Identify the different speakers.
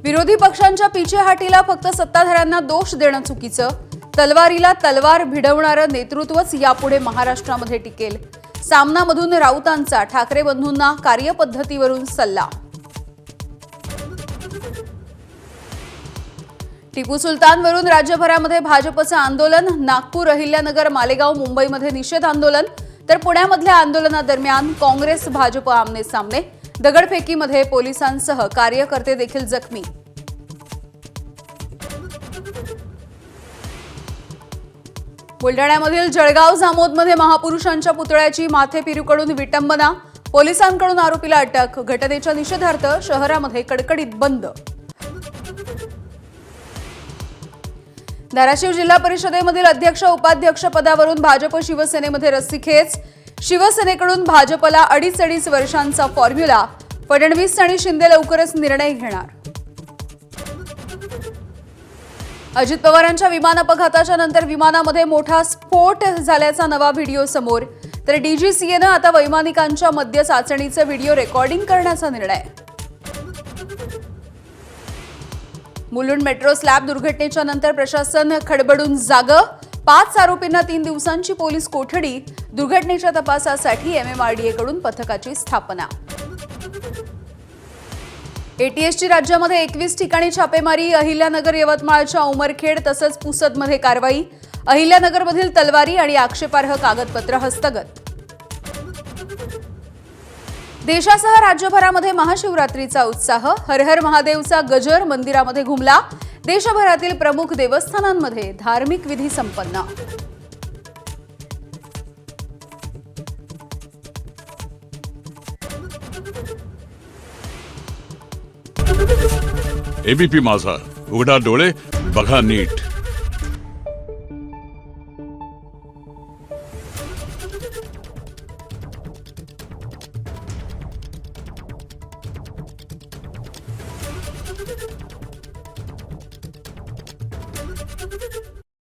Speaker 1: विरोधी पक्षांच्या पिछेहाटीला फक्त सत्ताधाऱ्यांना दोष देणं चुकीचं. तलवारीला तलवार भिडवणारं नेतृत्वच यापुढे महाराष्ट्रामध्ये टिकेल. सामनामधून राऊतांचा ठाकरे बंधूंना कार्यपद्धतीवरून सल्ला. टिपू सुलतानवरून राज्यभरामध्ये भाजपचं आंदोलन. नागपूर, अहिल्यानगर, मालेगाव, मुंबईमध्ये निषेध आंदोलन. तर पुण्यामधल्या आंदोलनादरम्यान काँग्रेस भाजप आमने सामने. दगडफेकीमध्ये पोलिसांसह कार्यकर्ते देखील जखमी. बुलढाण्यामधील जळगाव जामोदमध्ये महापुरुषांच्या पुतळ्याची माथेफिरूकडून विटंबना. पोलिसांकडून आरोपीला अटक. घटनेच्या निषेधार्थ शहरामध्ये कडकडीत बंद. धाराशिव जिल्हा परिषदेमधील अध्यक्ष उपाध्यक्ष पदावरून भाजप शिवसेनेमध्ये रस्सीखेच. शिवसेनेकडून भाजपला 2.5 वर्षांचा फॉर्म्युला. फडणवीस आणि शिंदे लवकरच निर्णय घेणार. अजित पवारांच्या विमान अपघाताच्या नंतर विमानामध्ये मोठा स्फोट झाल्याचा नवा व्हिडिओ समोर. तर डीजीसीएनं आता वैमानिकांच्या मद्य चाचणीचं व्हिडिओ रेकॉर्डिंग करण्याचा निर्णय. मुलुंड मेट्रो स्लॅब दुर्घटनेच्या नंतर प्रशासन खडबडून जागं. 5 आरोपींना 3 दिवसांची पोलीस कोठडी. दुर्घटनेच्या तपासासाठी MMRDA कडून पथकाची स्थापना. एटीएसची राज्यामध्ये 21 ठिकाणी छापेमारी. अहिल्यानगर, यवतमाळच्या उमरखेड तसंच पुसदमध्ये कारवाई. अहिल्यानगरमधील तलवारी आणि आक्षेपार्ह कागदपत्र हस्तगत. देशासह राज्यभरामध्ये महाशिवरात्रीचा उत्साह. हर हर महादेवचा गजर मंदिरामध्ये घुमला. देशभरातील प्रमुख देवस्थानांमध्ये धार्मिक विधी संपन्न.
Speaker 2: एबीपी माझा, उघडा डोळे बघा नीट.